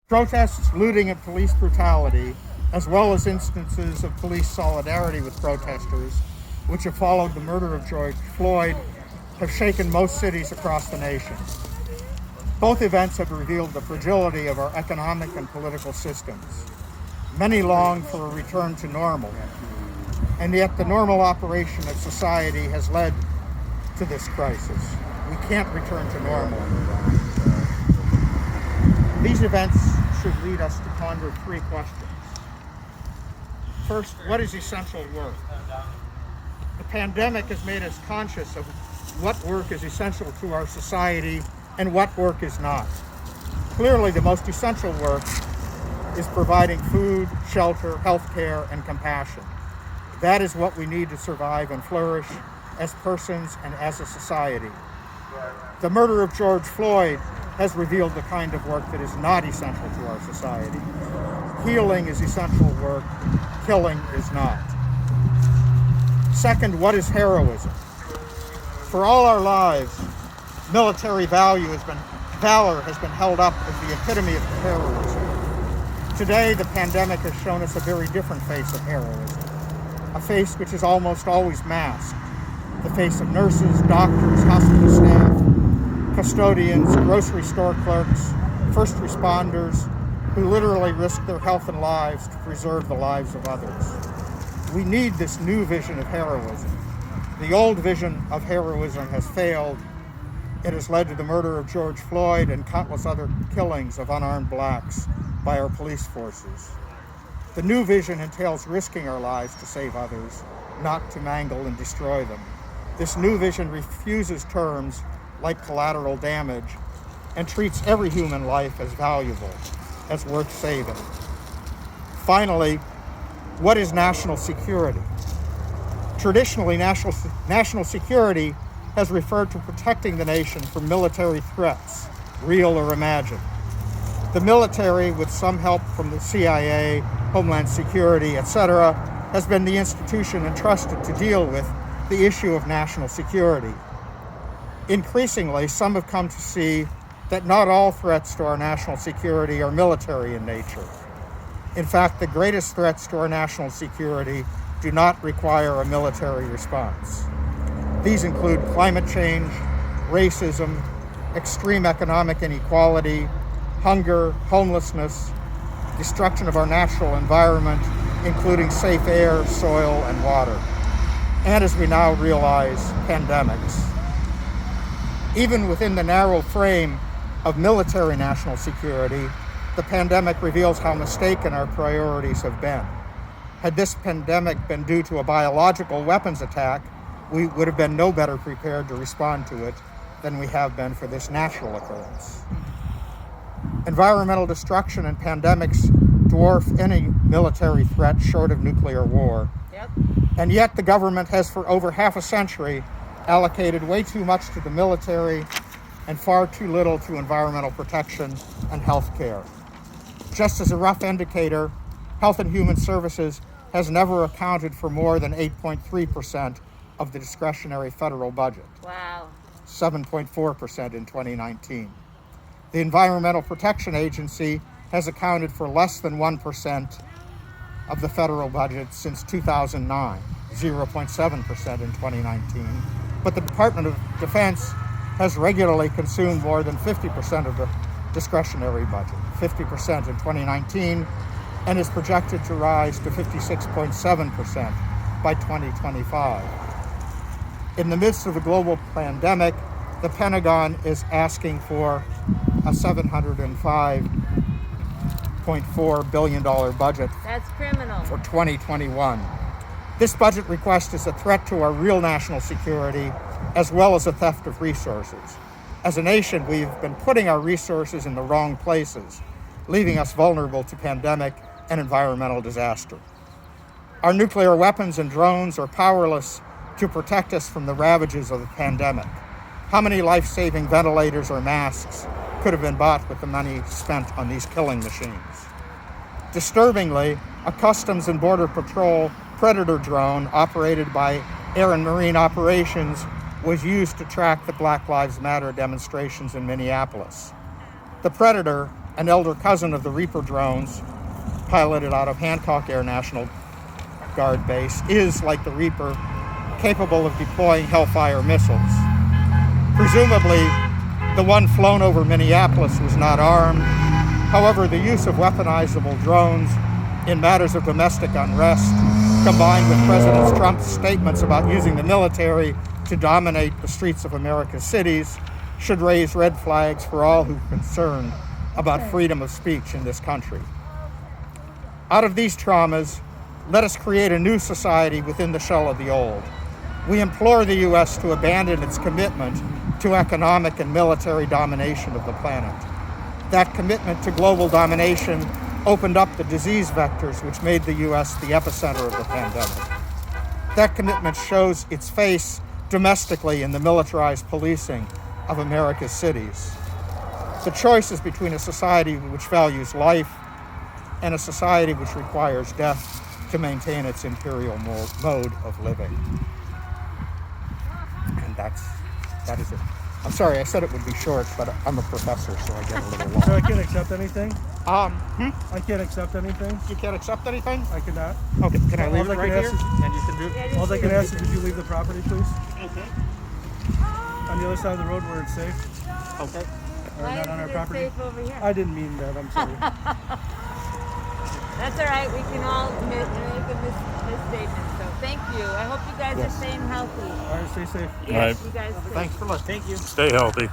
Protests, looting, and police brutality, as well as instances of police solidarity with protesters, which have followed the murder of George Floyd, have shaken most cities across the nation. Both events have revealed the fragility of our economic and political systems. Many long for a return to normal, and yet the normal operation of society has led to this crisis. We can't return to normal. These events should lead us to ponder three questions. First, what is essential work? The pandemic has made us conscious of what work is essential to our society and what work is not. Clearly, the most essential work is providing food, shelter, health care, and compassion. That is what we need to survive and flourish as persons and as a society. The murder of George Floyd has revealed the kind of work that is not essential to our society. Healing is essential work, killing is not. Second, what is heroism? For all our lives, military valor has been held up as the epitome of heroism. Today, the pandemic has shown us a very different face of heroism, a face which is almost always masked, the face of nurses, doctors, hospital staff, custodians, grocery store clerks, first responders, who literally risk their health and lives to preserve the lives of others. We need this new vision of heroism. The old vision of heroism has failed. It has led to the murder of George Floyd and countless other killings of unarmed blacks by our police forces. The new vision entails risking our lives to save others, not to mangle and destroy them. This new vision refuses terms like collateral damage and treats every human life as valuable, as worth saving. Finally, what is national security? Traditionally, national security has referred to protecting the nation from military threats, real or imagined. The military, with some help from the CIA, Homeland Security, etc., has been the institution entrusted to deal with the issue of national security. Increasingly, some have come to see that not all threats to our national security are military in nature. In fact, the greatest threats to our national security do not require a military response. These include climate change, racism, extreme economic inequality, hunger, homelessness, destruction of our natural environment, including safe air, soil, and water, and as we now realize, pandemics. Even within the narrow frame of military national security, the pandemic reveals how mistaken our priorities have been. Had this pandemic been due to a biological weapons attack, we would have been no better prepared to respond to it than we have been for this natural occurrence. Environmental destruction and pandemics dwarf any military threat short of nuclear war. Yep. And yet the government has for over half a century allocated way too much to the military and far too little to environmental protection and health care. Just as a rough indicator, Health and Human Services has never accounted for more than 8.3% of the discretionary federal budget. Wow. 7.4% in 2019. The Environmental Protection Agency has accounted for less than 1% of the federal budget since 2009, 0.7% in 2019. But the Department of Defense has regularly consumed more than 50% of the discretionary budget, 50% in 2019, and is projected to rise to 56.7% by 2025. In the midst of the global pandemic, the Pentagon is asking for a $705.4 billion budget. That's criminal. For 2021. This budget request is a threat to our real national security, as well as a theft of resources. As a nation, we've been putting our resources in the wrong places, leaving us vulnerable to pandemic and environmental disaster. Our nuclear weapons and drones are powerless to protect us from the ravages of the pandemic. How many life-saving ventilators or masks could have been bought with the money spent on these killing machines? Disturbingly, a Customs and Border Patrol Predator drone operated by Air and Marine Operations was used to track the Black Lives Matter demonstrations in Minneapolis. The Predator, an elder cousin of the Reaper drones piloted out of Hancock Air National Guard Base, is, like the Reaper, capable of deploying Hellfire missiles. Presumably, the one flown over Minneapolis was not armed. However, the use of weaponizable drones in matters of domestic unrest, combined with President Trump's statements about using the military to dominate the streets of America's cities, should raise red flags for all who are concerned about freedom of speech in this country. Out of these traumas, let us create a new society within the shell of the old. We implore the U.S. to abandon its commitment to economic and military domination of the planet. That commitment to global domination opened up the disease vectors which made the U.S. the epicenter of the pandemic. That commitment shows its face domestically in the militarized policing of America's cities. The choice is between a society which values life and a society which requires death to maintain its imperial mode of living. And that is it. I'm sorry, I said it would be short, but I'm a professor, so I get a little long. So I can't accept anything? I can't accept anything? You can't accept anything? I cannot. Okay, can I leave it right here? Is, And you can do. all I can ask is, would you leave the property, please? Okay. On the other side of the road where it's safe? Okay. Or Why not on isn't our it property? safe over here? I didn't mean that, I'm sorry. That's all right. We can all make a misstatement. So thank you. I hope you guys are staying healthy. All right, stay safe. Yes, you guys. Thanks for listening. Thank you. Stay healthy.